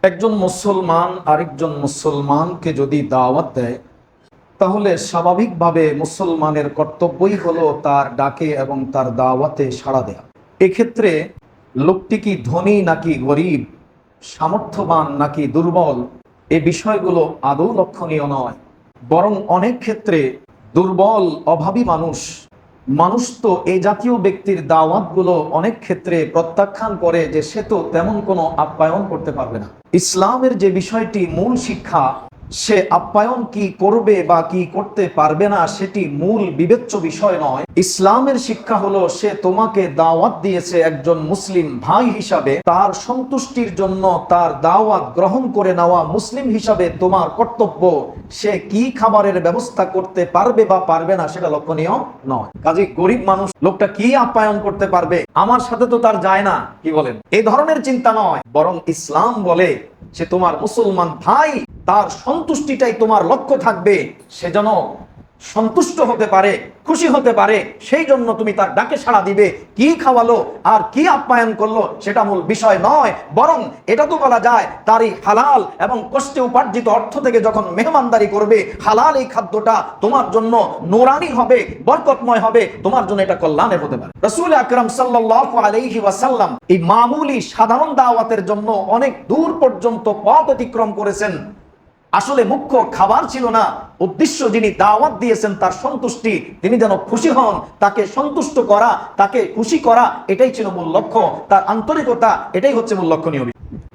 একজন মুসলমান আরেকজন মুসলমানকে যদি দাওয়াত দেয়, তাহলে স্বাভাবিকভাবে মুসলমানের কর্তব্যই হলো তার ডাকে এবং তার দাওয়াতে সাড়া দেয়া। এক্ষেত্রে লোকটি কি ধনী নাকি গরিব, সামর্থ্যবান নাকি দুর্বল, এই বিষয়গুলো আদৌ লক্ষণীয় নয়। বরং অনেক ক্ষেত্রে দুর্বল অভাবী মানুষ তো এই জাতীয় ব্যক্তির দাওয়াতগুলো অনেক ক্ষেত্রে প্রত্যাখ্যান করে যে সে তো তেমন কোনো আপ্যায়ন করতে পারবে না। ইসলামের যে বিষয়টি মূল শিক্ষা, সে আপ্যায়ন কি করবে বা কি করতে পারবে না সেটি মূল বিবেচ্য বিষয় নয়। ইসলামের শিক্ষা হলো সে তোমাকে দাওয়াত দিয়েছে একজন মুসলিম ভাই হিসাবে, তার সন্তুষ্টির জন্য তার দাওয়াত গ্রহণ করে নেওয়া মুসলিম হিসাবে তোমার কর্তব্য সে কি খাবারের ব্যবস্থা করতে পারবে বা পারবে না সেটা লক্ষণীয় নয়। কাজে গরিব মানুষ লোকটা কি আপ্যায়ন করতে পারবে, আমার সাথে তো তার যায় না, কি বলেন, এই ধরনের চিন্তা নয়। বরং ইসলাম বলে সে তোমার মুসলমান ভাই, তার সন্তুষ্টিটাই তোমার লক্ষ্য থাকবে, সে যেন সন্তুষ্ট হতে পারে, খুশি হতে পারে, সেই জন্য তুমি তার ডাকে সাড়া দিবে। কি খাওয়ালো আর কি আপ্যায়ন করলো সেটা মূল বিষয় নয়। বরং এটা তো বলা যায় তারই হালাল এবং কষ্টে উপার্জিত অর্থ থেকে যখন মেহমানদারি করবে, হালাল এই খাদ্যটা তোমার জন্য নুরানি হবে, বরকতময় হবে, তোমার জন্য এটা কল্যাণের হতে পারে। রাসূল আকরাম সাল্লাল্লাহু আলাইহি ওয়াসাল্লাম এই মামুলি সাধারণ দাওয়াতের জন্য অনেক দূর পর্যন্ত পথ অতিক্রম করেছেন। আসলে মুখ্য খাবার ছিল না, উদ্দেশ্য যিনি দাওয়াত দিয়েছেন তার সন্তুষ্টি, তিনি যেন খুশি হন, তাকে সন্তুষ্ট করা, তাকে খুশি করা, এটাই ছিল মূল লক্ষ্য। তার আন্তরিকতা, এটাই হচ্ছে মূল লক্ষণীয়।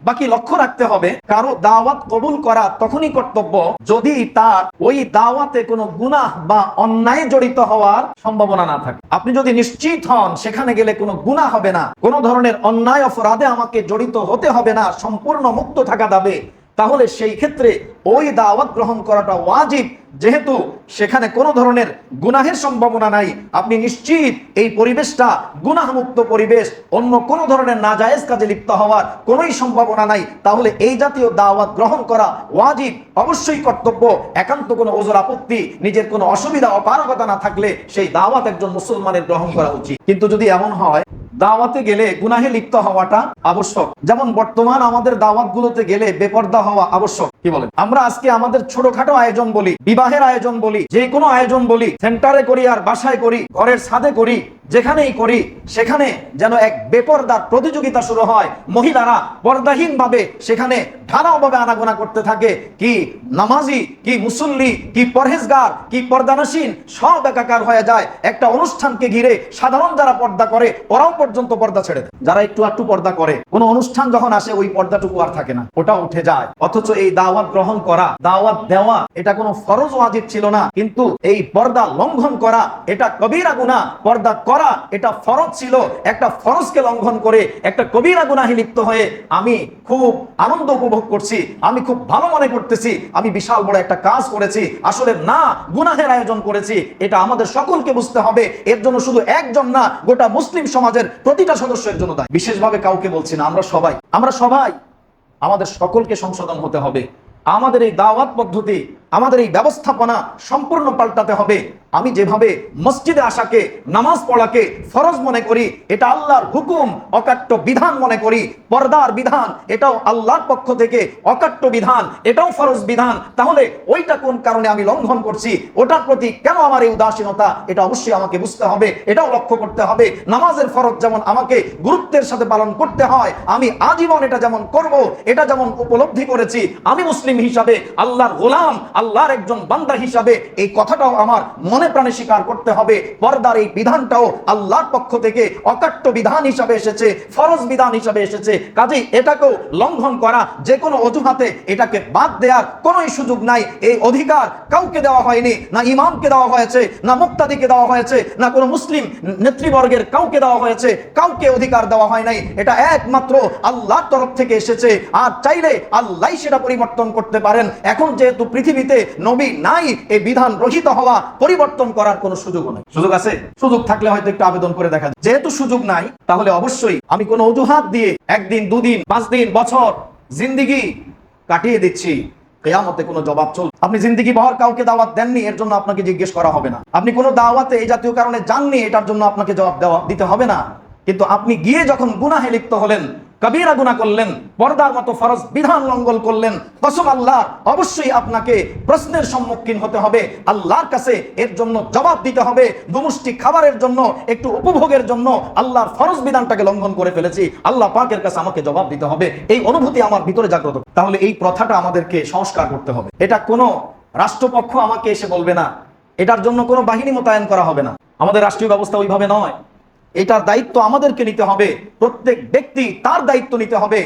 বাকি লক্ষ্য রাখতে হবে, কারো দাওয়াত কবুল করা তখনই কর্তব্য যদি তার ওই দাওয়াতে কোনো গুনাহ বা অন্যায় জড়িত হওয়ার সম্ভাবনা না থাকে। আপনি যদি নিশ্চিত হন সেখানে গেলে কোনো গুনাহ হবে না, কোনো ধরনের অন্যায় অপরাধে আমাকে জড়িত হতে হবে না, সম্পূর্ণ মুক্ত থাকা যাবে, তাহলে সেই ক্ষেত্রে ওই দাওয়াত গ্রহণ করাটা ওয়াজিব। যেহেতু সেখানে কোনো ধরনের গুনাহের সম্ভাবনা নাই, আপনি নিশ্চিত এই পরিবেশটা গুনাহমুক্ত পরিবেশ, অন্য কোনো ধরনের নাজায়েজ কাজে লিপ্ত হওয়ার কোনোই সম্ভাবনা নাই, তাহলে এই জাতীয় দাওয়াত গ্রহণ করা ওয়াজিব, অবশ্যই কর্তব্য। একান্ত কোনো ওজর আপত্তি, নিজের কোনো অসুবিধা অপারগতা না থাকলে সেই দাওয়াত একজন মুসলমানের গ্রহণ করা উচিত। কিন্তু যদি এমন হয় দাওয়াতে গেলে গুনাহে লিপ্ত হওয়াটা আবশ্যক, যেমন বর্তমান আমাদের দাওয়াতগুলোতে গেলে বেপরদা হওয়া আবশ্যক, কি বলেন? আমরা আজকে আমাদের ছোটখাটো আয়োজন বলি, বিবাহের আয়োজন বলি, যে কোনো আয়োজন বলি, সেন্টারে করি আর বাসায় করি, ঘরের ছাদে করি, যেখানেই করি, সেখানে যেন এক বেপরদার প্রতিযোগিতা শুরু হয়। মহিলারা পর্দাহীন ভাবে সেখানে ঢালাওভাবে আনাগোনা করতে থাকে। কি নামাজি, কি মুসল্লি, কি পরহেজগার, কি পর্দানাসীন, সব একাকার হয়ে যায়। একটা অনুষ্ঠানকে ঘিরে সাধারণ যারা পর্দা করে ওরাও পর্যন্ত পর্দা ছেড়ে দেয়। যারা একটু একটু পর্দা করে, কোন অনুষ্ঠান যখন আসে ওই পর্দাটুকু আর থাকে না, ওটা উঠে যায়। অথচ এই দাওয়াত গ্রহণ করা, দাওয়াত দেওয়া, এটা কোনো ফরজ ওয়াজিব ছিল না, কিন্তু এই পর্দা লঙ্ঘন করা এটা কবিরা গুনাহ, পর্দা করা এটা ফরজ ছিল। একটা ফরজকে লঙ্ঘন করে একটা কবিরা গুনাহে লিপ্ত হয়ে আমি খুব আনন্দ উপভোগ করছি, আমি খুব ভালো মনে করতেছি, আমি বিশাল বড় একটা কাজ করেছি, আসলে না, গুনাহের আয়োজন করেছি। এটা আমাদের সকলকে বুঝতে হবে। এর জন্য শুধু একজন না, গোটা মুসলিম সমাজের প্রতিটা সদস্যের জন্য দায়ী। বিশেষভাবে কাউকে বলছি না, আমরা সবাই আমাদের সকলকে সংশোধন হতে হবে। আমাদের এই দাওয়াত পদ্ধতি, আমাদের এই ব্যবস্থাপনা সম্পূর্ণ পাল্টাতে হবে। আমি যেভাবে মসজিদে আসাকে, নামাজ পড়াকে ফরজ মনে করি, এটা আল্লাহর হুকুম, অকাট্য বিধান মনে করি, পর্দার বিধান এটাও আল্লাহর পক্ষ থেকে অকাট্য বিধান, এটাও ফরজ বিধান, তাহলে ওইটা কোন কারণে আমি লঙ্ঘন করছি, ওটার প্রতি কেন আমার এই উদাসীনতা, এটা অবশ্যই আমাকে বুঝতে হবে, এটাও লক্ষ্য করতে হবে। নামাজের ফরজ যেমন আমাকে গুরুত্বের সাথে পালন করতে হয়, আমি আজীবন এটা যেমন করব, এটা যেমন উপলব্ধি করেছি, আমি মুসলিম হিসাবে, আল্লাহর গোলাম, আল্লাহর একজন বান্দা হিসাবে এই কথাটাও আমার মনে প্রাণে স্বীকার করতে হবে। পর্দার এই বিধানটাও আল্লাহর পক্ষ থেকে অকাট্য বিধান হিসাবে এসেছে, ফরজ বিধান হিসাবে এসেছে। কাজেই এটাকেও লঙ্ঘন করা, যে কোনো অজুহাতে এটাকে বাদ দেওয়ার কোনো সুযোগ নাই। এই অধিকার কাউকে দেওয়া হয়নি, না ইমামকে দেওয়া হয়েছে, না মুক্তাদিকে দেওয়া হয়েছে, না কোনো মুসলিম নেতৃবর্গের কাউকে দেওয়া হয়েছে, কাউকে অধিকার দেওয়া হয় নাই। এটা একমাত্র আল্লাহর তরফ থেকে এসেছে, আর চাইলে আল্লাহ সেটা পরিবর্তন করতে পারেন। এখন যেহেতু পৃথিবীতে নবী নাই, এই বিধান রহিত হওয়া, পরিবর্তন করার কোনো সুযোগ নেই। সুযোগ আছে? সুযোগ থাকলে হয়তো একটু আবেদন করে দেখা যায়। যেহেতু সুযোগ নাই, তাহলে অবশ্যই আমি কোনো অজুহাত দিয়ে একদিন, দুদিন, 5 দিন, বছর জিন্দেগি কাটিয়ে দিচ্ছি, কিয়ামতে কোনো জবাব চল। আপনি জিন্দেগি ভর কাউকে দাওয়াত দেননি, এর জন্য আপনাকে জিজ্ঞেস করা হবে না। আপনি কোনো দাওয়াতে এই জাতীয় কারণে যাননি, এটার জন্য আপনাকে জবাব দিতে হবে না। কিন্তু আপনি গিয়ে যখন গুনাহে লিপ্ত হলেন, কবিরা গুনাহ করলেন, পর্দার মতো ফরজ বিধান লঙ্ঘন করলেন, কসম আল্লাহ, অবশ্যই আপনাকে প্রশ্নের সম্মুখীন হতে হবে, আল্লাহর কাছে এর জন্য জবাব দিতে হবে। দুমুষ্টি খাবারের জন্য, একটু উপভোগের জন্য আল্লাহর ফরজ বিধানটাকে লঙ্ঘন করে ফেলেছি, আল্লাহ পাকের কাছে আমাকে জবাব দিতে হবে, এই অনুভূতি আমার ভিতরে জাগ্রত। তাহলে এই প্রথাটা আমাদেরকে সংস্কার করতে হবে। এটা কোনো রাষ্ট্রপক্ষ আমাকে এসে বলবে না, এটার জন্য কোনো বাহিনী মোতায়েন করা হবে না, আমাদের রাষ্ট্রীয় ব্যবস্থা ওইভাবে নয়। এটার দায়িত্ব আমাদেরকে নিতে হবে, প্রত্যেক ব্যক্তি তার দায়িত্ব নিতে হবে।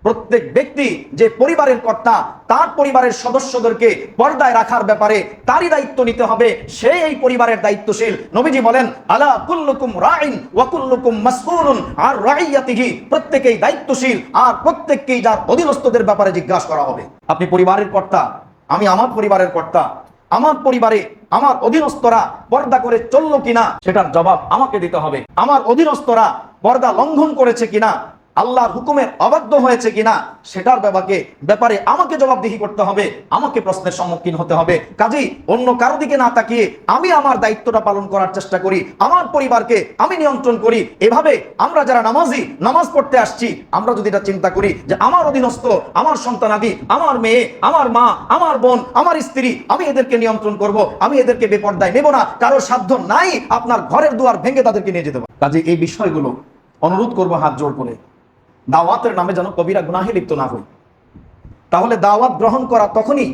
প্রত্যেক ব্যক্তি যে পরিবারের কর্তা, তার পরিবারের সদস্যদেরকে পর্দায় রাখার ব্যাপারে তারই দায়িত্ব নিতে হবে, সে এই পরিবারের দায়িত্বশীল। নবীজি বলেন, আলা কুল্লুকুম রাইন ওয়া কুল্লুকুম মাসউলুন আর রাইয়াতিহি, প্রত্যেকেই দায়িত্বশীল আর প্রত্যেককেই যার অধীনস্থদের ব্যাপারে জিজ্ঞাসা করা হবে। আপনি পরিবারের কর্তা, আমি আমার পরিবারের কর্তা, আমার পরিবারে আমার অধীনস্থরা পর্দা করে চললো কিনা সেটার জবাব আমাকে দিতে হবে। আমার অধীনস্থরা পর্দা লঙ্ঘন করেছে কিনা, আল্লাহর হুকুমের অবাধ্য হয়েছে কিনা সেটার ব্যাপারে আমাকে জবাবদিহি করতে হবে, আমাকে প্রশ্নের সম্মুখীন হতে হবে। কাজেই অন্য কারো দিকে না তাকিয়ে আমি আমার দায়িত্বটা পালন করার চেষ্টা করি, আমার পরিবারকে আমি নিয়ন্ত্রণ করি। এভাবে আমরা যারা নামাজ পড়তে আসছি, আমরা যদি এটা চিন্তা করি যে আমার অধীনস্থ, আমার সন্তানাদি, আমার মেয়ে, আমার মা, আমার বোন, আমার স্ত্রী, আমি এদেরকে নিয়ন্ত্রণ করব, আমি এদেরকে বেপর্দায় নেব না, কারোর সাধ্য নাই আপনার ঘরের দুয়ার ভেঙে তাদেরকে নিয়ে যেতে পারে। কাজে এই বিষয়গুলো অনুরোধ করবো হাত জোড় করে, দাওয়াতের নামে যেন কবিরা গুনাহে লিপ্ত না হই। তাহলে দাওয়াত গ্রহণ করা তখনই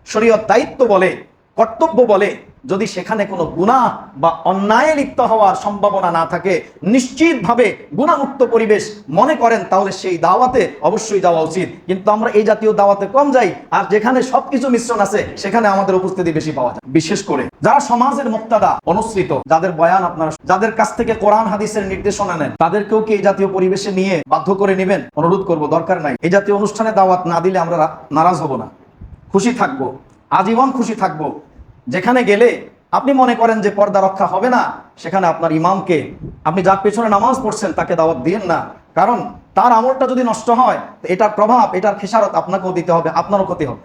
শরীয়ত দায়িত্ব বলে, কর্তব্য বলে, যদি সেখানে কোনো গুনাহ বা অন্যায় লিপ্ত হওয়ার সম্ভাবনা না থাকে, নিশ্চিতভাবে গুনাহমুক্ত পরিবেশ মনে করেন, তাহলে সেই দাওয়াতে অবশ্যই যাওয়া উচিত। কিন্তু আমরা এই জাতীয় দাওয়াতে কম যাই, আর যেখানে সবকিছু মিশ্রণ আছে সেখানে আমাদের উপস্থিতি বেশি পাওয়া যায়। বিশেষ করে যারা সমাজের মুক্তাদা, অনুসৃত, যাদের বয়ান আপনারা, যাদের কাছ থেকে কোরআন হাদিসের নির্দেশনা নেন, তাদেরকেও কি এই জাতীয় পরিবেশে নিয়ে বাধ্য করে নেবেন? অনুরোধ করব, দরকার নাই। এই জাতীয় অনুষ্ঠানে দাওয়াত না দিলে আমরা নারাজ হব না, খুশি থাকবো, আজীবন খুশি থাকবো। যেখানে গেলে আপনি মনে করেন যে পর্দা রক্ষা হবে না, সেখানে আপনার ইমামকে, আপনি যার পেছনে নামাজ পড়ছেন তাকে দাওয়াত দিয়েন না, কারণ তার আমলটা যদি নষ্ট হয়, এটার প্রভাব, এটার খেসারত আপনাকেও দিতে হবে, আপনারও ক্ষতি হবে।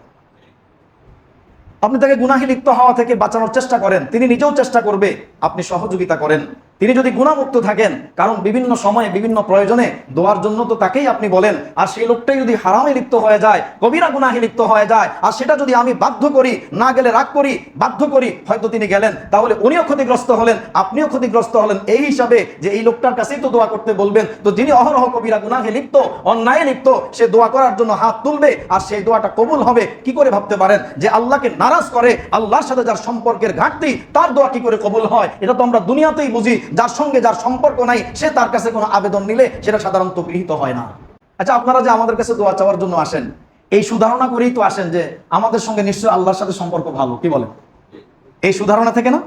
আপনি তাকে গুনাহে লিপ্ত হওয়া থেকে বাঁচানোর চেষ্টা করেন, তিনি নিজেও চেষ্টা করবে, আপনি সহযোগিতা করেন। তিনি যদি গুনাহমুক্ত থাকেন, কারণ বিভিন্ন সময়ে বিভিন্ন প্রয়োজনে দোয়ার জন্য তো তাকেই আপনি বলেন, আর সেই লোকটাই যদি হারামে লিপ্ত হয়ে যায়, কবিরা গুনাহে লিপ্ত হয়ে যায়, আর সেটা যদি আমি বাধ্য করি, না গেলে রাগ করি, বাধ্য করি, হয়তো তিনি গেলেন, তাহলে উনিও ক্ষতিগ্রস্ত হলেন, আপনিও ক্ষতিগ্রস্ত হলেন। এই হিসাবে যে এই লোকটার কাছেই তো দোয়া করতে বলবেন, তো যিনি অহরহ কবিরা গুনাহে লিপ্ত, অন্যায় লিপ্ত, সে দোয়া করার জন্য হাত তুলবে, আর সেই দোয়াটা কবুল হবে কি করে ভাবতে পারেন? যে আল্লাহকে নারাজ করে, আল্লাহর সাথে যার সম্পর্কের ঘাটতি, তার দোয়া কি করে কবুল হয়? এটা তো আমরা দুনিয়াতেই বুঝি, যার সঙ্গে যার সম্পর্ক নাই, সে তার কাছে কোনো আবেদন নিলে সেটা সাধারণত গৃহীত হয় না। আচ্ছা, আপনারা যে আমাদের কাছে দোয়া চাওয়ার জন্য আসেন, এই সুধারণা করেই তো আসেন যে আমাদের সঙ্গে নিশ্চয়ই আল্লাহর সাথে সম্পর্ক ভালো, কি বলেন? এই সুধারণা থেকে না?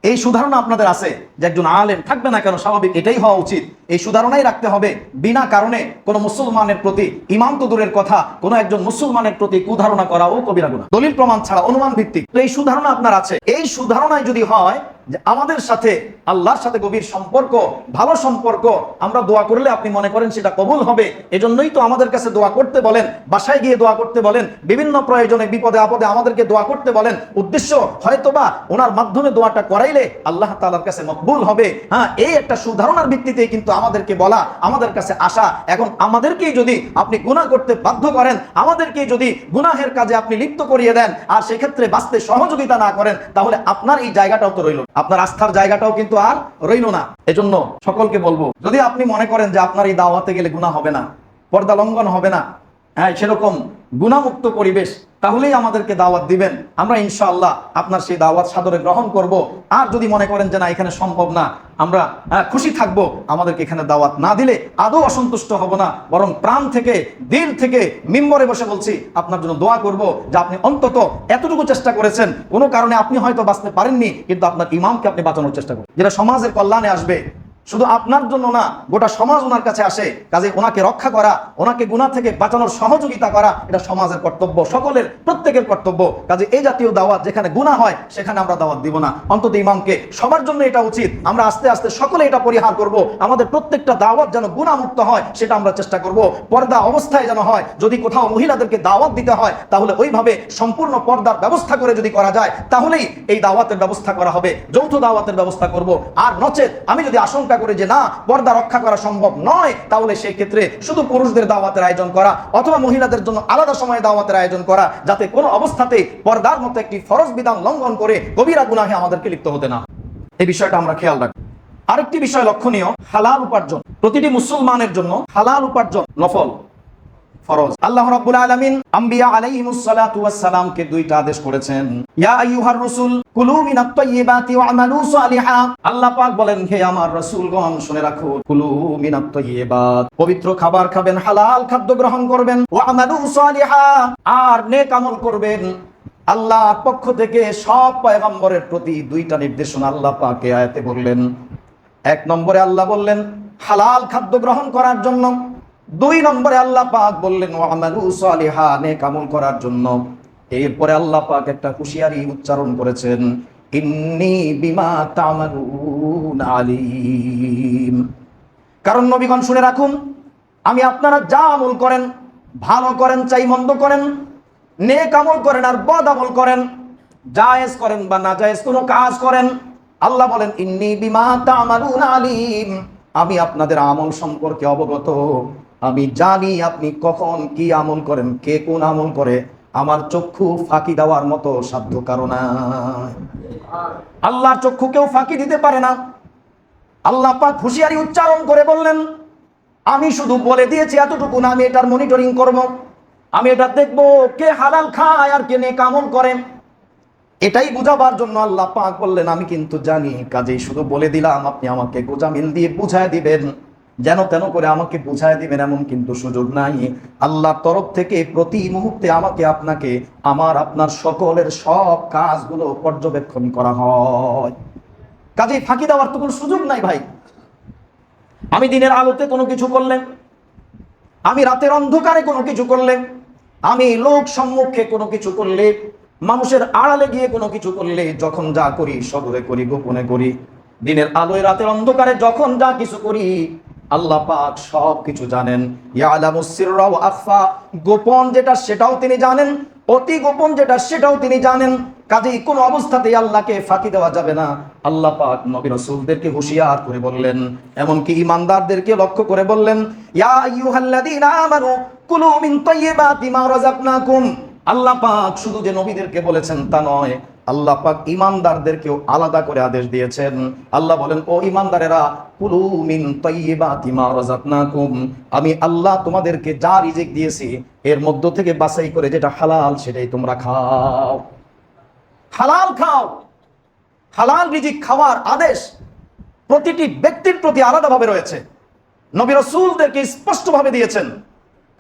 এই সুধারণা আপনাদের আছে যে একজন আলেম, থাকবে না কেন, স্বাভাবিক, এটাই হওয়া উচিত। এই সুধারণাই রাখতে হবে, বিনা কারণে কোনো মুসলমানের প্রতি, ইমাম তো দূরের কথা, কোনো একজন মুসলমানের প্রতি কুধারণা করা ও কবিরা গুনাহ, দলিল প্রমাণ ছাড়া, অনুমান ভিত্তিক। তো এই সুধারণা আপনার আছে। এই সুধারণায় যদি হয় যে আমাদের সাথে আল্লাহর সাথে গভীর সম্পর্ক, ভালো সম্পর্ক, আমরা দোয়া করলে আপনি মনে করেন সেটা কবুল হবে, এজন্যই তো আমাদের কাছে দোয়া করতে বলেন, বাসায় গিয়ে দোয়া করতে বলেন, বিভিন্ন প্রয়োজনে বিপদে আপদে আমাদেরকে দোয়া করতে বলেন, উদ্দেশ্য হয়তোবা ওনার মাধ্যমে দোয়াটা করাইলে আল্লাহ তাআলার কাছে মকবুল হবে। হ্যাঁ, এই একটা সুধারণার ভিত্তিতে কিন্তু আমাদেরকে বলা, আমাদের কাছে আসা। এখন আমাদেরকেই যদি আপনি গুনাহ করতে বাধ্য করেন, আমাদেরকেই যদি গুনাহের কাজে আপনি লিপ্ত করিয়ে দেন, আর সেক্ষেত্রে বাঁচতে সহযোগিতা না করেন, তাহলে আপনার এই জায়গাটাও তো রইল, আপনার আস্থার জায়গাটাও কিন্তু আর রইল না। এজন্য সকলকে বলবো, যদি আপনি মনে করেন যে আপনার এই দাওয়াতে গেলে গুনাহ হবে না, পর্দা লঙ্ঘন হবে না, হ্যাঁ, সেরকম গুনাহমুক্ত পরিবেশ, তাহলেই আমাদেরকে দাওয়াত দিবেন, আমরা ইনশাআল্লাহ আপনার সেই দাওয়াত সাদরে গ্রহণ করব। আর যদি মনে করেন যে না, এখানে সম্ভব না, আমরা খুশি থাকবো, আমাদেরকে এখানে দাওয়াত না দিলে আদৌ অসন্তুষ্ট হব না, বরং প্রাণ থেকে, দিল থেকে মিম্বরে বসে বলছি, আপনার জন্য দোয়া করব যে আপনি অন্তত এতটুকু চেষ্টা করেছেন, কোনো কারণে আপনি হয়তো বাঁচতে পারেননি, কিন্তু আপনার ইমামকে আপনি বাঁচানোর চেষ্টা করুন, যেটা সমাজের কল্যাণে আসবে। শুধু আপনার জন্য না, গোটা সমাজ ওনার কাছে আসে, কাজে ওনাকে রক্ষা করা, ওনাকে গুনাহ থেকে বাঁচানোর সহযোগিতা করা, এটা সমাজের কর্তব্য, সকলের, প্রত্যেকের কর্তব্য। কাজে এই জাতীয় দাওয়াত যেখানে গুনাহ হয় সেখানে আমরা দাওয়াত দিব না, অন্তত ইমামকে। সবার জন্য এটা উচিত, আমরা আস্তে আস্তে সকলে এটা পরিহার করব, আমাদের প্রত্যেকটা দাওয়াত যেন গুনাহমুক্ত হয় সেটা আমরা চেষ্টা করব, পর্দা অবস্থায় যেন হয়। যদি কোথাও মহিলাদেরকে দাওয়াত দিতে হয়, তাহলে ওইভাবে সম্পূর্ণ পর্দার ব্যবস্থা করে যদি করা যায়, তাহলেই এই দাওয়াতের ব্যবস্থা করা হবে, যৌথ দাওয়াতের ব্যবস্থা করব। আর নচেত আমি যদি আশঙ্কা আশঙ্কা করে যে না পর্দা রক্ষা করা সম্ভব নয়, তাহলে সেই ক্ষেত্রে শুধু পুরুষদের দাওয়াতের আয়োজন করা অথবা মহিলাদের জন্য আলাদা সময়ে দাওয়াতের আয়োজন করা, যাতে কোনো অবস্থাতে পর্দার মতো একটি ফরজ বিধান লঙ্ঘন করে কবিরা গুনাহে আমাদেরকে লিপ্ত হতে না। এই বিষয়টা আমরা খেয়াল রাখি। আরেকটি বিষয় লক্ষণীয়, হালাল উপার্জন। প্রতিটি মুসলমানের জন্য হালাল উপার্জন নফল, ফরজ। আল্লাহ রাব্বুল আলামিন আম্বিয়া আলাইহিমুস সালাতু ওয়াস সালামকে দুইটা আদেশ করেছেন, ইয়া আইয়ুহার রাসূল কুলু মিনাত তাইয়্যিবাতি ওয়া'মালু সালিহা। আল্লাহ পাক বলেন, হে আমার রাসূলগণ শুনে রাখো, কুলু মিনাত তাইয়্যিবাত, পবিত্র খাবার খাবেন, হালাল খাদ্য গ্রহণ করবেন, ওয়া'মালু সালিহা, আর নেক আমল করবেন। আল্লাহর পক্ষ থেকে সব পয়গম্বরের প্রতি দুইটা নির্দেশনা আল্লাহ পাক এই আয়াতে বললেন। এক নম্বরে আল্লাহ বললেন হালাল খাদ্য গ্রহণ করার জন্য, দুই নম্বরে আল্লাহ পাক বললেন ওয়া'মালু সালিহা, নেক আমল করার জন্য। এরপরে আল্লাহ পাক একটা হুঁশিয়ারি উচ্চারণ করেছেন, ইন্নী বিমা তা'মালুন আলিম। কারণ নবীগণ শুনে রাখুন, আমি আপনারা যা আমল করেন, ভালো করেন চাই মন্দ করেন, নেক আমল করেন আর বদ আমল করেন, জায়েজ করেন বা নাজায়েজ কোনো কাজ করেন, আল্লাহ বলেন ইন্নী বিমা তা'মালুন আলিম, আমি আপনাদের আমল সম্পর্কে অবগত, আমি জানি আপনি কখন কি আমল করেন, কে কোন আমল করে, আমার চক্ষু ফাঁকি দেওয়ার মতো সাধ্য কারো নাই। আল্লাহর চক্ষু কেউ ফাঁকি দিতে পারে না। আল্লাহ পাক হুঁশিয়ারি উচ্চারণ করে বললেন, আমি শুধু বলে দিয়েছি এতটুকু না, আমি এটার মনিটরিং করব, আমি এটা দেখবো কে হালাল খায় আর কে নেক আমল করে। এটাই বুঝাবার জন্য আল্লাহ পাক বললেন, আমি কিন্তু জানি, কাজেই শুধু বলে দিলাম, আপনি আমাকে গোজামিল দিয়ে বুঝায় দিবেন, যেন তেন করে আমাকে বুঝায় দিবেন এমন কিন্তু সুযোগ নাই। আল্লাহর তরফ থেকে প্রতি মুহূর্তে আমাকে আপনাকে আপনার সকলের সব কাজগুলো পর্যবেক্ষণ করা হয়। কাজেই ফাঁকি দেওয়ার তো কোনো সুযোগ নাই ভাই। আমি দিনের আলোতে কোনো কিছু করলে, আমি রাতের অন্ধকারে কোনো কিছু করলে, আমি লোক সম্মুখে কোনো কিছু করলে, মানুষের আড়ালে গিয়ে কোনো কিছু করলে, যখন যা করি সদরে করি গোপনে করি, দিনের আলোয় রাতের অন্ধকারে যখন যা কিছু করি, আল্লাহ পাক সব কিছু জানেন। ইয়ালামুস সিররা ওয়া আখফা, গোপন যেটা সেটাও তিনি জানেন, অতি গোপন যেটা সেটাও তিনি জানেন। কাজেই কোনো অবস্থাতেই আল্লাহকে ফাঁকি দেওয়া যাবে না। আল্লাহ পাক নবী রাসূলদেরকে হুঁশিয়ার করে বললেন, এমনকি ঈমানদারদেরকে লক্ষ্য করে বললেন, ইয়া আইয়ুহাল্লাযীনা আমানু কুলু মিন তাইয়্যিবাতি মা রাযাকনাকুম। আল্লাহ পাক শুধু যে নবীদেরকে বলেছেন তা নয়, আল্লাহ পাক ঈমানদারদেরকেও আলাদা করে আদেশ দিয়েছেন। আল্লাহ বলেন, ও ঈমানদারেরা, কুলু মিন তাইয়্যিবাতি মা রাযাকনাকুম, আমি আল্লাহ তোমাদেরকে যা রিজিক দিয়েছি এর মধ্য থেকে বাছাই করে যেটা হালাল সেটাই তোমরা খাও। হালাল খাও। হালাল রিজিক খাওয়ার আদেশ প্রতিটি ব্যক্তির প্রতি আলাদাভাবে রয়েছে। নবী রাসূলদেরকে স্পষ্টভাবে দিয়েছেন,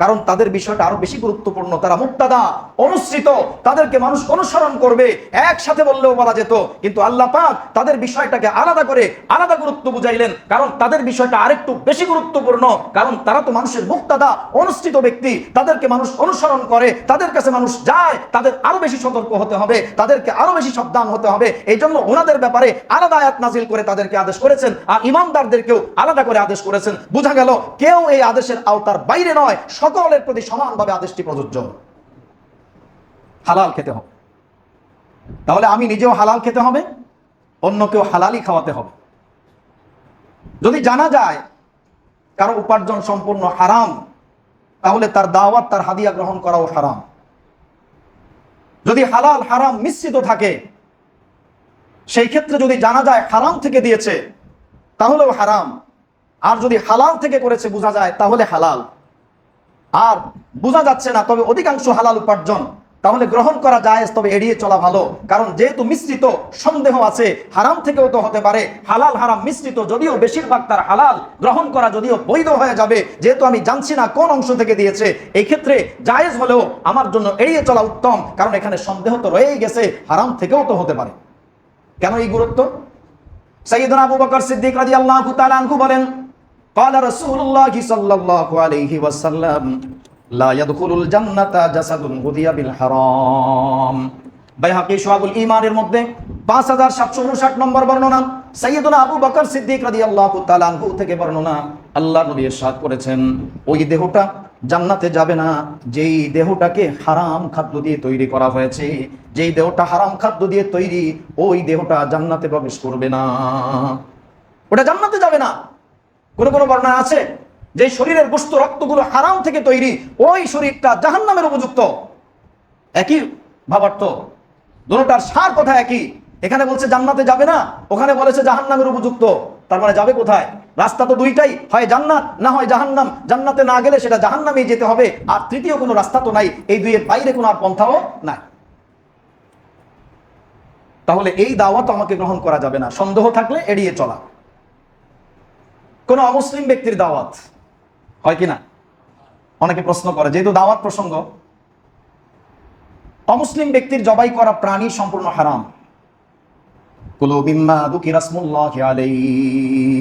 কারণ তাদের বিষয়টা আরো বেশি গুরুত্বপূর্ণ। তারা মুক্তাদা, অনুসৃত, তাদেরকে মানুষ অনুসরণ করবে, একসাথে বললেও বলা যেত, কিন্তু আল্লাহ পাক তাদের বিষয়টাকে আলাদা করে আলাদা গুরুত্ব বুঝাইলেন, কারণ তাদের বিষয়টা আরেকটু বেশি গুরুত্বপূর্ণ। কারণ তারা তো মানুষের মুক্তাদা, অনুসৃত ব্যক্তি, তাদেরকে মানুষ অনুসরণ করে, তাদের কাছে মানুষ যায়, তাদের আরো বেশি সতর্ক হতে হবে, তাদেরকে আরো বেশি সাবধান হতে হবে। এই জন্য ওনাদের ব্যাপারে আলাদা আয়াত নাজিল করে তাদেরকে আদেশ করেছেন, আর ইমানদারদেরকেও আলাদা করে আদেশ করেছেন। বোঝা গেল কেউ এই আদেশের আওতার বাইরে নয়, সকলের প্রতি সমানভাবে আদেশটি প্রযোজ্য। হালাল খেতে হবে, তাহলে আমি নিজেও হালাল খেতে হবে, অন্যকেও হালালই খাওয়াতে হবে। যদি জানা যায় কারো উপার্জন সম্পূর্ণ হারাম, তাহলে তার দাওয়াত, তার হাদিয়া গ্রহণ করাও হারাম। যদি হালাল হারাম মিশ্রিত থাকে, সেই ক্ষেত্রে যদি জানা যায় হারাম থেকে দিয়েছে তাহলেও হারাম, আর যদি হালাল থেকে করেছে বোঝা যায় তাহলে হালাল, আর বোঝা যাচ্ছে না তবে অধিকাংশ হালাল উপার্জন, তাহলে গ্রহণ করা জায়েজ, তবে এড়িয়ে চলা ভালো। কারণ যেহেতু মিশ্রিত, সন্দেহ আছে, হারাম থেকেও তো হতে পারে। হালাল হারাম মিশ্রিত, যদিও বেশিরভাগ তার হালাল, গ্রহণ করা যদিও বৈধ হয়ে যাবে, যেহেতু আমি জানছি না কোন অংশ থেকে দিয়েছে, এই ক্ষেত্রে জায়েজ হলেও আমার জন্য এড়িয়ে চলা উত্তম। কারণ এখানে সন্দেহ তো রয়েই গেছে, হারাম থেকেও তো হতে পারে। কেন এই গুরুত্ব? সাইয়েদনা আবু বকর সিদ্দিক রাদিয়াল্লাহু তাআলা আনহু বলেন, قال رسول الله صلى الله عليه وسلم لا يدخل الجنة جسد غذي بالحرام। বাইহাকী শুআবুল ঈমানের মধ্যে 5759 নম্বর বর্ণনা, সাইয়েদনা আবু বকর সিদ্দিক রাদিয়াল্লাহু তাআলা আনহু থেকে বর্ণনা, আল্লাহর নবী ইরশাদ করেছেন, ওই দেহটা জান্নাতে যাবে না যেই দেহটাকে হারাম খাদ্য দিয়ে তৈরি করা হয়েছে। যেই দেহটা হারাম খাদ্য দিয়ে তৈরি, ওই দেহটা জান্নাতে প্রবেশ করবে না। ওটা জান্নাতে যাবে না। কোন কোন বর্ণনা আছে যে শরীরের গোশত রক্তগুলো হারাম থেকে তৈরি, ওই শরীরটা জাহান্নামের উপযুক্ত। একই ভাবার্থ, দুটোটার সার কথা একই। এখানে বলছে জান্নাতে যাবে না, ওখানে বলেছে জাহান্নামের উপযুক্ত। তার মানে যাবে কোথায়? রাস্তা তো দুইটাই, হয় জান্নাত না হয় জাহান্নাম। জান্নাতে না গেলে সেটা জাহান্নামেই যেতে হবে, আর তৃতীয় কোনো রাস্তা তো নাই। এই দুইয়ের বাইরে কোনো আর পন্থাও নাই। তাহলে এই দাওয়াত আমাকে গ্রহণ করা যাবে না, সন্দেহ থাকলে এড়িয়ে চলা। কোন অমুসলিম ব্যক্তির দাওয়াত হয় কিনা অনেকে প্রশ্ন করে, যেহেতু দাওয়াত প্রসঙ্গ। অমুসলিম ব্যক্তির জবাই করা প্রাণী সম্পূর্ণ হারাম। কুলু মিম্মা যুকিরা ইসমুল্লাহি আলাইহি,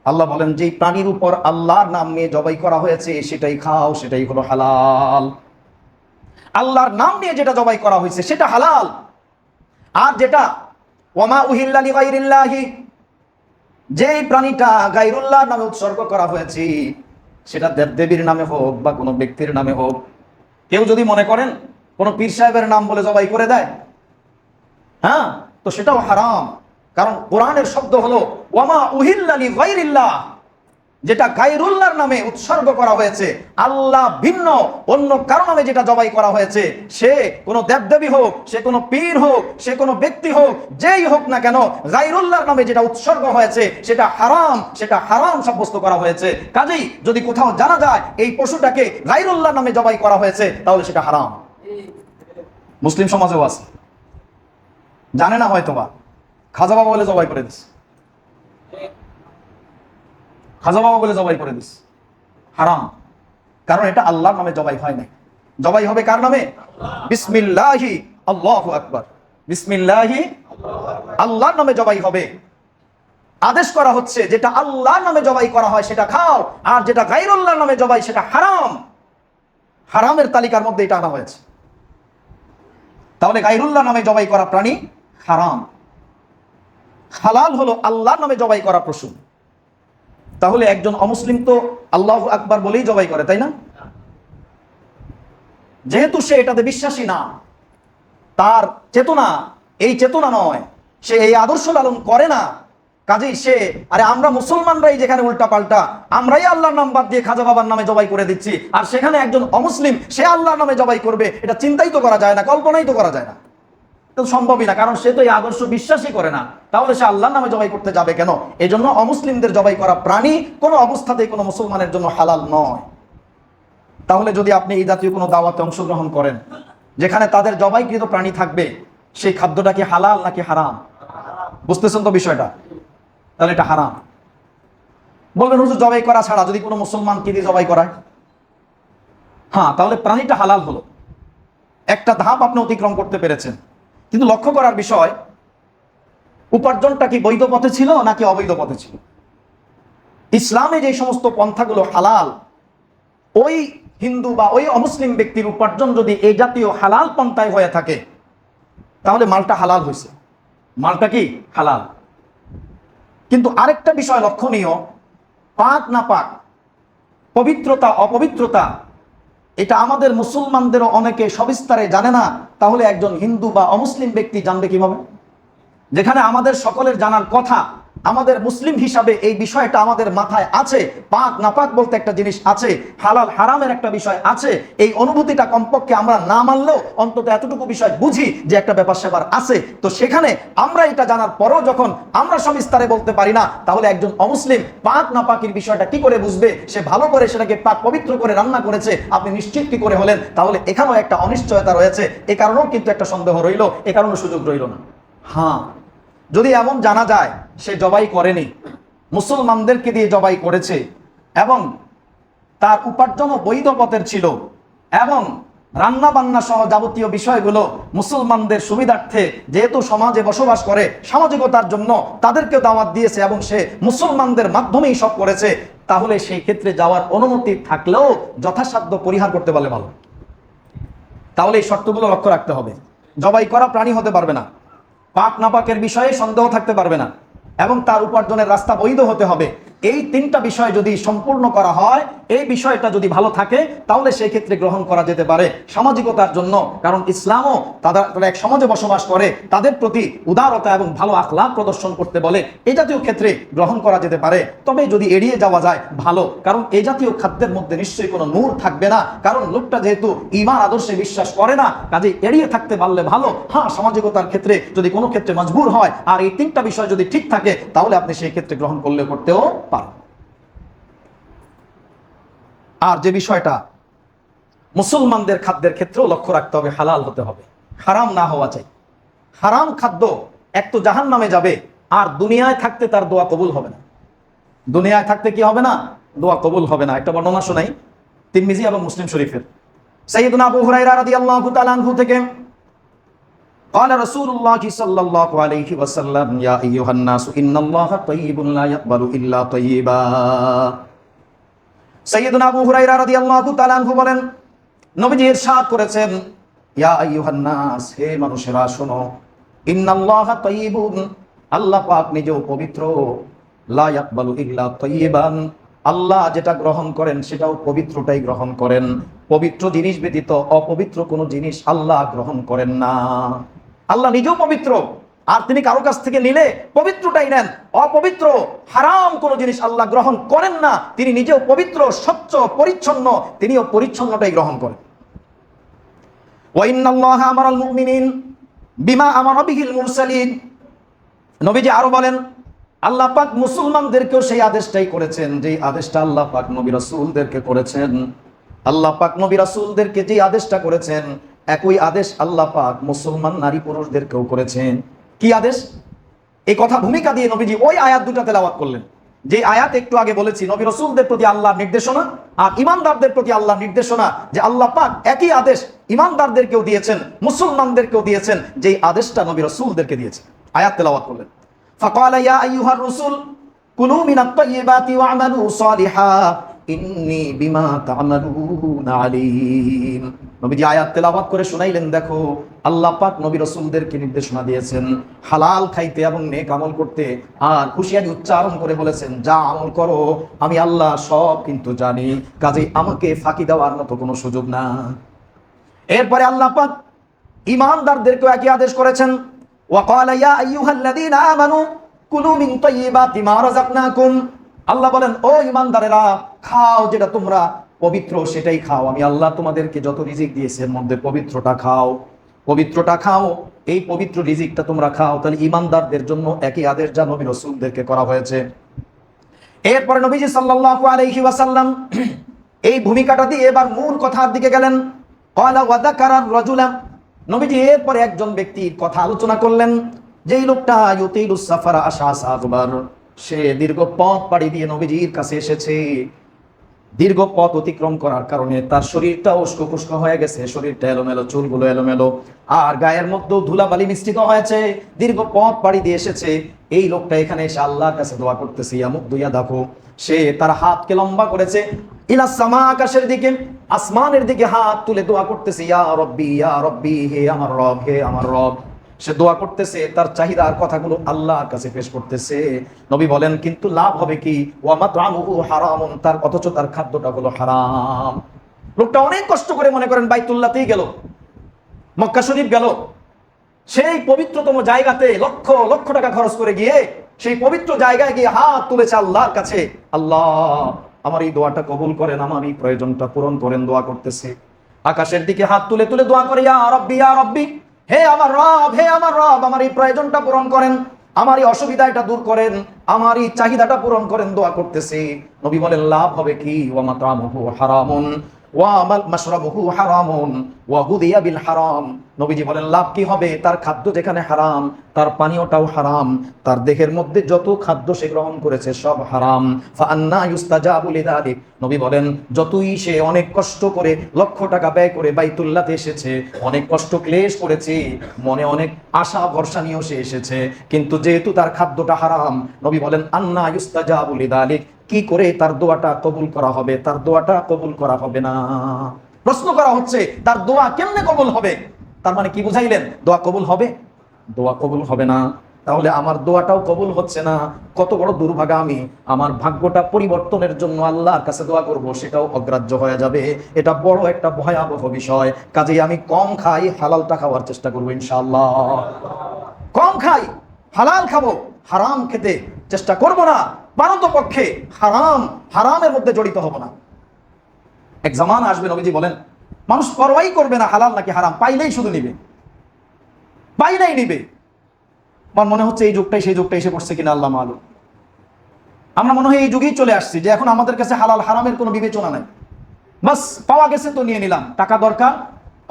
আল্লাহ বলেন যে প্রাণীর উপর আল্লাহর নাম নিয়ে জবাই করা হয়েছে সেটাই খাও, সেটাই হলো হালাল। আল্লাহর নাম নিয়ে যেটা জবাই করা হয়েছে সেটা হালাল। আর যেটা ওয়ামা উহিল্লা লিগাইরিল্লাহি, যেই প্রাণীটা গায়রুল্লাহর নামে উৎসর্গ করা হয়েছে, সেটা দেবদেবীর নামে হোক বা কোনো ব্যক্তির নামে হোক। কেউ যদি মনে করেন কোনো পীর সাহেবের নাম বলে জবাই করে দেয়, হ্যাঁ, তো সেটাও হারাম। কারণ কোরআনের শব্দ হলো ওয়ামা উহিল্লা লিগাইরিল্লাহ, যেটা গায়রুল্লাহর নামে উৎসর্গ করা হয়েছে, আল্লাহ ভিন্ন অন্য কারো নামে যেটা জবাই করা হয়েছে, সে কোনো দেবদেবী হোক, সে কোনো পীর হোক, সে কোনো ব্যক্তি হোক, যেই হোক না কেন, গায়রুল্লাহর নামে যেটা উৎসর্গ হয়েছে সেটা হারাম, সেটা হারাম সাব্যস্ত করা হয়েছে। কাজেই যদি কোথাও জানা যায় এই পশুটাকে গায়রুল্লাহর নামে জবাই করা হয়েছে, তাহলে সেটা হারাম। মুসলিম সমাজেও আছে, জানে না হয়তোবা, খাজা বাবা বলে জবাই করে দিস, খাজা বাবা বলে জবাই করে দিস, হারাম। কারণ এটা আল্লাহর নামে জবাই হয় নাই। জবাই হবে কার নামে? বিসমিল্লাহি আল্লাহু আকবার, বিসমিল্লাহি, আল্লাহর নামে জবাই হবে। আদেশ করা হচ্ছে যেটা আল্লাহর নামে জবাই করা হয় সেটা খাও, আর যেটা গায়রুল্লাহর নামে জবাই সেটা হারাম। হারামের তালিকার মধ্যে এটা আনা হয়েছে। তাহলে গায়রুল্লাহর নামে জবাই করা প্রাণী হারাম। হালাল হলো আল্লাহর নামে জবাই করা পশু। তাহলে একজন অমুসলিম তো আল্লাহু আকবার বলেই জবাই করে, তাই না? যেহেতু সে এটাতে বিশ্বাসী না, তার চেতনা এই চেতনা নয়, সে এই আদর্শ লালন করে না, কাজেই সে, আরে আমরা মুসলমানরাই যেখানে উল্টা পাল্টা, আমরাই আল্লাহর নাম বাদ দিয়ে খাজা বাবার নামে জবাই করে দিচ্ছি, আর সেখানে একজন অমুসলিম সে আল্লাহর নামে জবাই করবে, এটা চিন্তাই তো করা যায় না, কল্পনাই তো করা যায় না, তো সম্ভবই না। কারণ সে তো এই আদর্শ বিশ্বাসই করে না, তাহলে সে আল্লাহর নামে জবাই করতে যাবে কেন? এই জন্য অমুসলিমদের জবাই করা প্রাণী কোনো অবস্থাতেই কোনো মুসলমানের জন্য হালাল নয়। তাহলে যদি আপনি এই জাতীয় কোনো দাওয়াতে অংশগ্রহণ করেন যেখানে তাদের জবাইকৃত প্রাণী থাকবে, সেই খাদ্যটা কি হালাল নাকি হারাম? বুঝতেছেন তো বিষয়টা? তাহলে এটা হারাম। বলবেন হুজুর জবাই করা ছাড়া যদি কোনো মুসলমান কি দিয়ে জবাই করায়, হ্যাঁ, তাহলে প্রাণীটা হালাল হলো, একটা ধাপ আপনি অতিক্রম করতে পেরেছেন। কিন্তু লক্ষ্য করার বিষয়, উপার্জনটা কি বৈধ পথে ছিল নাকি অবৈধ পথে ছিল? ইসলামে যে সমস্ত পন্থাগুলো হালাল, ওই হিন্দু বা ওই অমুসলিম ব্যক্তির উপার্জন যদি এই জাতীয় হালাল পন্থায় হয়ে থাকে, তাহলে মালটা হালাল হয়েছে, মালটা কি হালাল। কিন্তু আরেকটা বিষয় লক্ষণীয়, পাক না পাক, পবিত্রতা অপবিত্রতা, এটা আমাদের মুসলমানদেরও অনেকে সবিস্তারে জানে না। তাহলে একজন হিন্দু বা অমুসলিম ব্যক্তি জানবে কিভাবে? যেখানে আমাদের সকলের জানার কথা, আমাদের মুসলিম হিসাবে এই বিষয়টা আমাদের মাথায় আছে, পাক নাপাক বলতে একটা জিনিস আছে, হালাল হারামের একটা বিষয় আছে। এই অনুভূতিটা কমপক্ষে আমরা না মানলেও অন্তত এতটুকু বিষয় বুঝি যে একটা ব্যাপার স্যাপার আছে। তো সেখানে আমরা এটা জানার পরেও যখন আমরা সবিস্তারে বলতে পারি না, তাহলে একজন অমুসলিম পাক নাপাকের বিষয়টা কি করে বুঝবে? সে ভালো করে সেটাকে পাক পবিত্র করে রান্না করেছে, আপনি নিশ্চিত কি করে হলেন? তাহলে এখানেও একটা অনিশ্চয়তা রয়েছে, এ কারণেও কিন্তু একটা সন্দেহ রইল, এ কারণে সুযোগ রইল না। হ্যাঁ, যদি এমন জানা যায় সে জবাই করেনি, মুসলমানদেরকে দিয়ে জবাই করেছে, এবং তার উপার্জনও বৈধ পথের ছিল, এবং রান্না বান্না সহ যাবতীয় বিষয়গুলো মুসলমানদের সুবিধার্থে, যেহেতু সমাজে বসবাস করে, সামাজিকতার জন্য তাদেরকেও দাওয়াত দিয়েছে এবং সে মুসলমানদের মাধ্যমেই সব করেছে, তাহলে সেই ক্ষেত্রে যাওয়ার অনুমতি থাকলেও যথাসাধ্য পরিহার করতে পারলে ভালো। তাহলে এই শর্তগুলো লক্ষ্য রাখতে হবে। জবাই করা প্রাণী হতে পারবে না, পাক নাপাকের বিষয়ে সন্দেহ থাকতে পারবে না, এবং তার উপার্জনের রাস্তা বৈধ হতে হবে। এই তিনটা বিষয় যদি সম্পূর্ণ করা হয়, এই বিষয়টা যদি ভালো থাকে, তাহলে সেই ক্ষেত্রে গ্রহণ করা যেতে পারে সামাজিকতার জন্য। কারণ ইসলামও তারা এক সমাজে বসবাস করে, তাদের প্রতি উদারতা এবং ভালো আখলাক প্রদর্শন করতে বলে। এই জাতীয় ক্ষেত্রে গ্রহণ করা যেতে পারে। তবে যদি এড়িয়ে যাওয়া যায় ভালো, কারণ এই জাতীয় খাদ্যের মধ্যে নিশ্চয়ই কোনো নূর থাকবে না। কারণ লোকটা যেহেতু ঈমান আদর্শে বিশ্বাস করে না, কাজে এড়িয়ে থাকতে পারলে ভালো। হ্যাঁ, সামাজিকতার ক্ষেত্রে যদি কোনো ক্ষেত্রে মজবুর হয় আর এই তিনটা বিষয় যদি ঠিক থাকে, তাহলে আপনি সেই ক্ষেত্রে গ্রহণ করতেও পারেন। আর যে বিষয়টা মুসলমানদের খাদ্যের ক্ষেত্রেও লক্ষ্য রাখতে হবে, হালাল হতে হবে, হারাম না হওয়া চাই। হারাম খাদ্য এক তো জাহান্নামে যাবে, আর দুনিয়ায় থাকতে তার দোয়া কবুল হবে না। দুনিয়ায় থাকতে কি হবে না? দোয়া কবুল হবে না। একটা বর্ণনা শোনাই, তিরমিজি এবং মুসলিম শরীফের। সাইয়্যিদুনা আবু হুরায়রা রাদিয়াল্লাহু তাআলা আনহু থেকে, قال رسول الله صلى الله عليه وسلم يا أيها الناس إن الله طيب لا يقبل إلا طيبا। সাইয়্যিদুনা আবু হুরায়রা রাদিয়াল্লাহু তাআলা আনহু বলেন, নবীজি ইরশাদ করেছেন, ইয়া আইয়ুহান নাস, হে মানুষেরা শোনো, ইন্নাল্লাহা তাইয়্যিবুন, আল্লাহ পাক নিজেও পবিত্র, লা ইয়াকবালু ইল্লা তাইয়্যিবান, আল্লাহ যেটা গ্রহণ করেন সেটাও পবিত্রটাই গ্রহণ করেন। পবিত্র জিনিস ব্যতীত অপবিত্র কোনো জিনিস আল্লাহ গ্রহণ করেন না। আল্লাহ নিজেও পবিত্র, আর তিনি কারো কাছ থেকে নিলে পবিত্রটাই নেন। অপবিত্র হারাম কোনো জিনিস আল্লাহ গ্রহণ করেন না। তিনি নিজেও পবিত্র, স্বচ্ছ, পরিচ্ছন্ন, তিনিও পরিচ্ছন্নটাই গ্রহণ করেন। ওয়া ইন্নাল্লাহা আমারাল মুমিনিন বিমা আমারা বিহিল মুরসালিন। নবীজি আরো বলেন, আল্লাহ পাক মুসলমানদেরকেও সেই আদেশটাই করেছেন যে আদেশটা আল্লাহ পাক নবী রাসূলদেরকে করেছেন। আল্লাহ পাক নবী রাসূলদেরকে যে আদেশটা করেছেন, একই আদেশ আল্লাহ পাক মুসলমান নারী পুরুষদেরকেও করেছেন। কি আদেশ? এই কথা ভূমিকা দিয়ে নবীজি ওই আয়াত দুটো তেলাওয়াত করলেন, যে আয়াত একটু আগে বলেছি, নবী রাসূলদের প্রতি আল্লাহর নির্দেশনা আর ঈমানদারদের প্রতি আল্লাহর নির্দেশনা, যে আল্লাহ পাক একই আদেশ ঈমানদারদেরকেও দিয়েছেন, মুসলমানদেরকেও দিয়েছেন, যে আদেশটা নবী রাসূলদেরকে দিয়েছেন। আয়াত তেলাওয়াত করলেন, ফাকালা ইয়া আইয়ুহার রাসূল কুলু মিনাত তাইয়্যিবাতি ওয়া'মালু সালিহা ইন্নী বিমা তা'মালুনা আলীম। নবীজি আয়াত তেলাওয়াত করে শুনাইলেন, দেখো আল্লাহ পাক নবী রাসূলদেরকে নির্দেশনা দিয়েছেন হালাল খাইতে এবং নেক আমল করতে, আর হুঁশিয়ারি উচ্চারণ করে বলেছেন, যা আমল করো আমি আল্লাহ সব কিন্তু জানি, কাজেই আমাকে ফাঁকি দেওয়ার মতো কোনো সুযোগ না। এরপরে আল্লাহ পাক ঈমানদারদেরকে একই আদেশ করেছেন, ওয়াকালা ইয়া আইয়ুহাল্লাযীনা আমানু কুলু মিন তাইয়্যিবাতি মা রাযাকনাকুম। আল্লাহ বলেন, ও ঈমানদারেরা, খাও যেটা তোমরা পবিত্র সেটাই খাও। আমি আল্লাহ তোমাদেরকে যত রিজিক দিয়েছি এর মধ্যে পবিত্রটা খাও, পবিত্রটা খাও, এই পবিত্র রিজিকটা তোমরা খাও। তাহলে ঈমানদারদের জন্য একই আদেশ যা নবী রাসূলদেরকে করা হয়েছে। এরপরে নবীজি সাল্লাল্লাহু আলাইহি ওয়াসাল্লাম এই ভূমিকাটা দিয়ে এবার মূল কথার দিকে গেলেন। ক্বালা ওয়া যাকারা রাজুলা, নবীজি এরপরে একজন ব্যক্তির কথা আলোচনা করলেন, যেই লোকটা ইউতিলুস সাফারা আশআসা আকবার, সে দীর্ঘ পথ পাড়ি দিয়ে নবীজির কাছে এসেছে। দীর্ঘ পথ অতিক্রম করার কারণে তার শরীরটা উস্কো খুস্কো হয়ে গেছে, শরীরটা এলোমেলো, চুলগুলো এলোমেলো, আর গায়ের মধ্যেও ধুলাবালি মিশ্রিত হয়েছে। দীর্ঘ পথ পাড়ি দিয়ে এসেছে। এই লোকটা এখানে এসে আল্লাহর কাছে দোয়া করতেছে, ইয়ামুদ্দুয়া দেখো, সে তার হাতকে লম্বা করেছে ইলা সামা, আকাশের দিকে, আসমানের দিকে হাত তুলে দোয়া করতেছে, ইয়া রব্বি, হে আমার রব, হে আমার রব। সে দোয়া করতেছে, তার চাহিদার কথাগুলো আল্লাহর কাছে পেশ করতেছে। নবী বলেন, কিন্তু লাভ হবে কি? ওয়া মাতআমুহু হারামুন, তার অথচ তার খাদ্যটা হলো হারাম। লোকটা অনেক কষ্ট করে মনে করেন বাইতুল্লাহতেই গেল, মক্কা শরীফ গেল, সেই পবিত্রতম জায়গাতে লক্ষ লক্ষ টাকা খরচ করে গিয়ে সেই পবিত্র জায়গায় গিয়ে হাত তুলেছে আল্লাহর কাছে, আল্লাহ আমার এই দোয়াটা কবুল করেন, আমার এই প্রয়োজনটা পূরণ করেন। দোয়া করতেছে, আকাশের দিকে হাত তুলে তুলে দোয়া করে, ইয়া রব্বি, হে আমার রব, হে আমার রব, আমার এই প্রয়োজনটা পূরণ করেন, আমার এই অসুবিধাটা দূর করেন, আমার এই চাহিদাটা পূরণ করেন। দোয়া করতেছে। নবী বলেন, লাভ হবে কি? ওয়া মাতআমুহু হারামুন ওয়া মাশরাবুহু হারামুন ওয়া গুদিয়া বিল হারাম। নবীজি বলেন, লাভ কি হবে? তার খাদ্য যেখানে হারাম, তার পানীয়টাও হারাম, তার দেহের মধ্যে যত খাদ্য সে গ্রহণ করেছে সব হারাম। ফাআন্না ইউস্তাজাবু লিযালিক। নবী বলেন, যতই সে অনেক কষ্ট করে লক্ষ টাকা ব্যয় করে বাইতুল্লাহতে এসেছে, অনেক কষ্ট ক্লেশ করেছে, মনে অনেক আশা ভরসা নিয়েও সে এসেছে, কিন্তু যেহেতু তার খাদ্যটা হারাম, নবী বলেন, আন্না ইউস্তাজাবু লিযালিক, কি করে তার দোয়াটা কবুল করা হবে? তার দোয়াটা কবুল করা হবে না। প্রশ্ন করা হচ্ছে, তার দোয়া কেমনে কবুল হবে? তার মানে কি বুঝাইলেন? দোয়া কবুল হবে? দোয়া কবুল হবে না। তাহলে আমার দোয়াটাও কবুল হচ্ছে না। কত বড় দুর্ভাগা আমি, আমার ভাগ্যটা পরিবর্তনের জন্য আল্লাহর কাছে দোয়া করব, সেটাও অগ্রাহ্য হয়ে যাবে। এটা বড় একটা ভয়াবহ বিষয়। কাজেই আমি কম খাই, হালালটা খাওয়ার চেষ্টা করবো ইনশাআল্লাহ। কম খাই, হালাল খাবো, হারাম খেতে চেষ্টা করব না। পারতপক্ষে হারামের মধ্যে জড়িত হব না। এক জামান আসবে, নবীজি বলেন, মানুষ পরোয়াই করবে না হালাল নাকি হারাম, পাইলেই শুধু নিবে, পাইলেই নিবে। আমার মনে হচ্ছে এই যুগটাই সেই যুগটা এসে পড়ছে কিনা আল্লাহ মালুম। আমরা মনে হয় এই যুগেই চলে আসছি যে এখন আমাদের কাছে হালাল হারামের কোনো বিবেচনা নাই। বাস পাওয়া গেছে তো নিয়ে নিলাম, টাকা দরকার,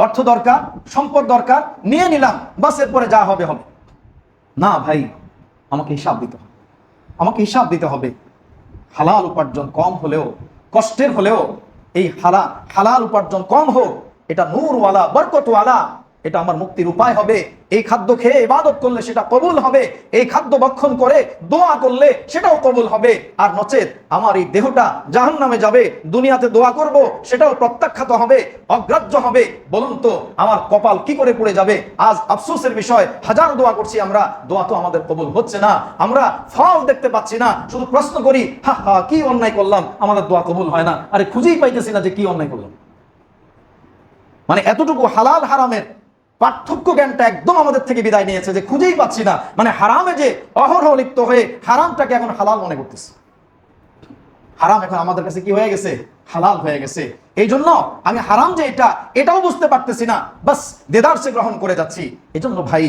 অর্থ দরকার, সম্পদ দরকার, নিয়ে নিলাম, বাস এরপরে যা হবে হবে। না ভাই, আমাকে হিসাব দিতে হবে, আমাকে হিসাব দিতে হবে। হালাল উপার্জন কম হলেও, কষ্টের হলেও, এই হালাল উপার্জন কম হোক, এটা নূরওয়ালা, বরকতওয়ালা, এটা আমার মুক্তির উপায় হবে। এই খাদ্য খেয়ে ইবাদত করলে সেটা কবুল হবে, এই খাদ্য ভক্ষণ করে দোয়া করলে সেটাও কবুল হবে। আর নচেত আমার এই দেহটা জাহান্নামে যাবে, দুনিয়াতে দোয়া করব সেটাও প্রত্যাখ্যাত হবে, অগ্রাহ্য হবে। বলুন তো আমার কপাল কি করে পড়ে যাবে। আজ আফসোসের বিষয়, হাজার দোয়া করছি আমরা, দোয়া তো আমাদের কবুল হচ্ছে না, আমরা ফল দেখতে পাচ্ছি না। শুধু প্রশ্ন করি, হা হা কি অন্যায় করলাম, আমাদের দোয়া কবুল হয় না। আরে খুঁজেই পাইতেছি না যে কি অন্যায় করলাম। মানে এতটুকু হালাল হারামের পার্থক্য জ্ঞানটা একদম আমাদের থেকে বিদায় নিয়েছে, যে খুঁজেই পাচ্ছি না। মানে হারামে যে অহরহ লিপ্ত হয়ে হারামটাকে এখন হালাল মনে করতেছে। হারাম এখন আমাদের কাছে কি হয়ে গেছে, হালাল হয়ে গেছে। এই জন্য আমি হারাম যে এটাও বুঝতে পারতেছি না, বাস দেদারসে গ্রহণ করে যাচ্ছি। এই জন্য ভাই,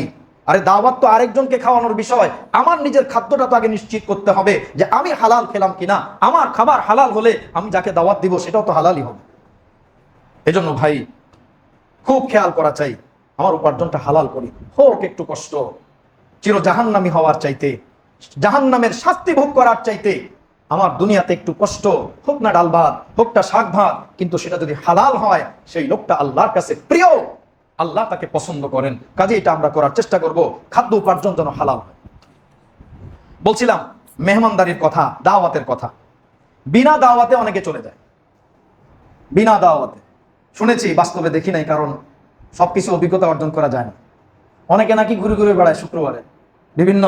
আরে দাওয়াত তো আরেকজনকে খাওয়ানোর বিষয়, আমার নিজের খাদ্যটা তো আগে নিশ্চিত করতে হবে যে আমি হালাল খেলাম কিনা। আমার খাবার হালাল হলে আমি যাকে দাওয়াত দিব সেটাও তো হালালই হবে। এই জন্য ভাই খুব খেয়াল করা চাই, আমার উপার্জনটা হালাল করি, হোক একটু কষ্ট। চির জাহান্নামী হওয়ার চাইতে, জাহান্নামের শাস্তি ভোগ করার চাইতে আমার দুনিয়াতে একটু কষ্ট হোক না, ডাল ভাত হোক না শাক ভাত, কিন্তু সেটা যদি হালাল হয় সেই লোকটা আল্লাহর কাছে প্রিয়, আল্লাহ তাকে পছন্দ করেন। কাজে এটা আমরা করার চেষ্টা করব, খাদ্য উপার্জন যেন হালাল হয়। বলছিলাম মেহমানদারির কথা, দাওয়াতের কথা। বিনা দাওয়াতে অনেকে চলে যায়, বিনা দাওয়াতে। শুনেছি, বাস্তবে দেখি নাই, কারণ সবকিছু অভিজ্ঞতা অর্জন করা যায় না। অনেকে নাকি ঘুরে ঘুরে বেড়ায় শুক্রবারে বিভিন্ন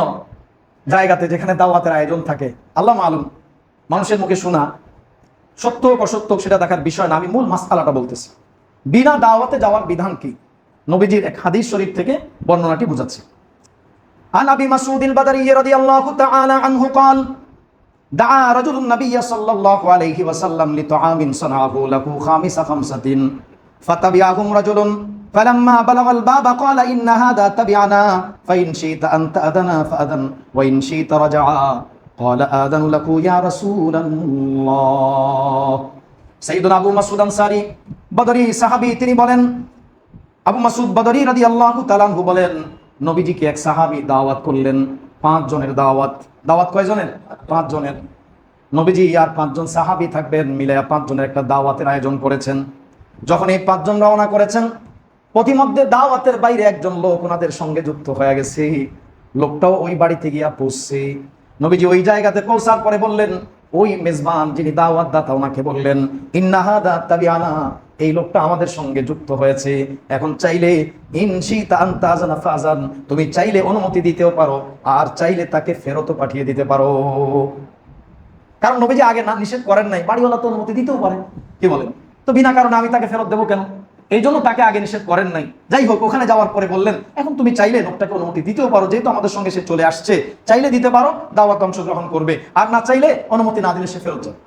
জায়গাতে যেখানে দাওয়াতের আয়োজন থাকে। আল্লাহ মালুম, মানুষের মুখে শোনা, সত্য অসত্য সেটা দেখার বিষয় না, আমি মূল মাসআলাটা বলতেছি। বিনা দাওয়াতে যাওয়ার বিধান কি, নবীজির এক হাদিস শরীফ থেকে বর্ণনাটি বুঝাচ্ছি। আন আবি মাসউদ আল-বাদরি রাদিয়াল্লাহু তাআলা আনহু قال دعا رجل النبي صلى الله عليه وسلم لطعام صنعه له خامس خمسة فتبعهم رجل فلما بلغ الباب قال إن هذا تبعنا فإن شئت أن تأذن فأذن وإن شئت رجعا قال آذن لك يا رسول الله। সাইয়্যিদুনা আবু মাসউদ আনসারী বদরি সাহাবী, তিনি বলেন, আবু মাসউদ বদরি রাদিয়াল্লাহু তাআলা আনহু বলেন, নবীজিকে এক সাহাবী দাওয়াত করলেন। 5 জনের দাওয়াত। দাওয়াত কয় জনের? 5 জনের। নবীজি আর 5 জন সাহাবী থাকবেন, মিলে 5 জনের একটা দাওয়াতের আয়োজন করেছেন। যখন এই 5 জন রওনা করেছেন, প্রতিমধ্যে দাওয়াতের বাইরে একজন লোক ওনাদের সঙ্গে যুক্ত হয়ে গেছে। লোকটাও ওই বাড়িতে গিয়া পৌঁছছে। নবীজি ওই জায়গাতে পৌঁছার পরে বললেন, ওই মেজবান যিনি দাওয়াত দাতা, ওনাকে বললেন, ইন্না হাদা তাবিআনা, এই লোকটা আমাদের সঙ্গে যুক্ত হয়েছে। এখন চাইলে ইনশিতা আন তাযানা ফাযান, তুমি চাইলে অনুমতি দিতেও পারো, আর চাইলে তাকে ফেরতও পাঠিয়ে দিতে পারো। কারণ নবীজি আগে না নিষেধ করেন নাই, বাড়িওয়ালা তো অনুমতি দিতেও পারে, কি বলেন? তো বিনা কারণে আমি তাকে ফেরত দেবো কেন? এই জন্য তাকে আগে নিষেধ করেন নাই। যাই হোক, ওখানে যাওয়ার পরে বললেন, এখন তুমি চাইলে লোকটাকে অনুমতি দিতেও পারো, যেহেতু আমাদের সঙ্গে সে চলে আসছে, চাইলে দিতে পারো, দাওয়াত অংশগ্রহণ করবে, আর না চাইলে অনুমতি না দিলে সে ফেরত যাবে।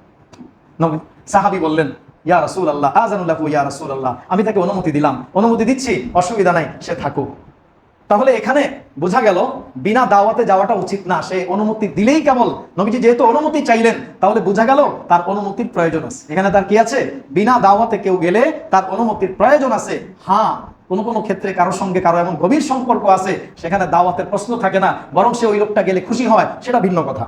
নবী সাহাবী বললেন, ইয়া রাসূলুল্লাহ আযানু লাকু ইয়া রাসূলুল্লাহ, আমি তাকে অনুমতি দিলাম, অনুমতি দিচ্ছি, অসুবিধা নাই, সে থাকুক। তাহলে এখানে বোঝা গেল বিনা দাওয়াতে যাওয়াটা উচিত না, সে অনুমতি দিলেই কেবল। নবীজি যেহেতু অনুমতি চাইলেন, তাহলে বোঝা গেল তার অনুমতির প্রয়োজন আছে। এখানে তার কি আছে? বিনা দাওয়াতে কেউ গেলে তার অনুমতির প্রয়োজন আছে। হ্যাঁ, কোনো কোনো ক্ষেত্রে কারোর সঙ্গে কারো এমন গভীর সম্পর্ক আছে, সেখানে দাওয়াতের প্রশ্ন থাকে না, বরং সে ওই লোকটা গেলে খুশি হয়, সেটা ভিন্ন কথা।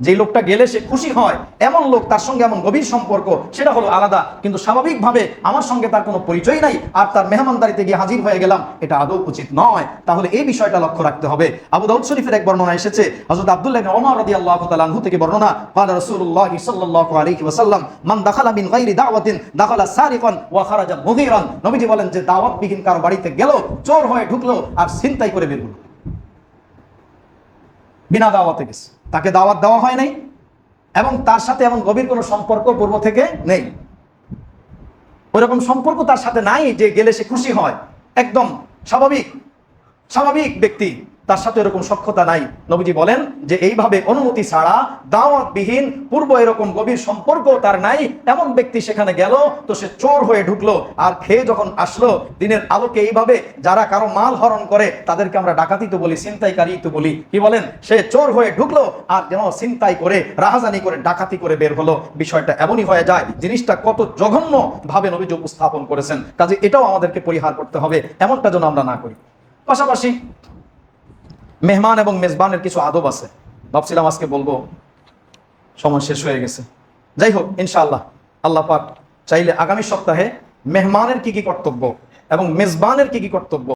যে লোকটা গেলে সে খুশি হয়, এমন লোক, তার সঙ্গে এমন গভীর সম্পর্ক, সেটা হলো আলাদা। কিন্তু স্বাভাবিকভাবে আমার সঙ্গে তার কোনো পরিচয় নাই, আর তার মেহমানদারিতে গিয়ে হাজির হয়ে গেলাম, এটা আদৌ উচিত নয়। তাহলে এই বিষয়টা লক্ষ্য রাখতে হবে। আবু দাউদ শরীফের এক বর্ণনা এসেছে, হযরত আব্দুল্লাহ ইবনে ওমর রাদিয়াল্লাহু তাআলা আনহু থেকে বর্ণনা, ক্বালা রাসূলুল্লাহ সাল্লাল্লাহু আলাইহি ওয়াসাল্লাম, মান দাখালা মিন গায়রি দাওয়াতিন দাখালা সারিকান ওয়া খারাজা মুগীরান। নবীজি বলেন যে দাওয়াতবিহীন কারো বাড়িতে গেল, চোর হয়ে ঢুকলো আর ছিনতাই করে বের হলো। বিনা দাওয়াতে গেছে, তাকে দাওয়াত দেওয়া হয় নাই এবং তার সাথে এমন গভীর কোনো সম্পর্ক পূর্ব থেকে নেই। ওইরকম সম্পর্ক তার সাথে নাই যে গেলে সে খুশি হয়, একদম স্বাভাবিক স্বাভাবিক ব্যক্তি, তার সাথে এরকম সখ্যতা নাই। নবীজি বলেন যে এইভাবে অনুমতি ছাড়া দাওয়াতবিহীন পূর্ব এরকম গভীর সম্পর্ক তার নাই এমন ব্যক্তি সেখানে গেল তো সে চোর হয়ে ঢুকলো, আর খেয়ে যখন আসলো দিনের আলোকে এইভাবে যারা কারো মাল হরণ করে তাদেরকে আমরা ডাকাতি তো বলি, ছিনতাইকারী তো বলি, কি বলেন, সে চোর হয়ে ঢুকলো আর যেন ছিনতাই করে রাহাজানি করে ডাকাতি করে বের হলো। বিষয়টা এমনই হয়ে যায়, জিনিসটা কত জঘন্য ভাবে নবীজি উপস্থাপন করেছেন। কাজে এটাও আমাদেরকে পরিহার করতে হবে, এমনটা যেন আমরা না করি। পাশাপাশি মেহমান এবং মেজবানের কিছু আদব আছে, ভাবছিলাম আজকে বলবো, সময় শেষ হয়ে গেছে। যাই হোক, ইনশাআল্লাহ আল্লাহ পাক চাইলে আগামী সপ্তাহে মেহমানের কি কি কর্তব্য এবং মেজবানের কি কি কর্তব্য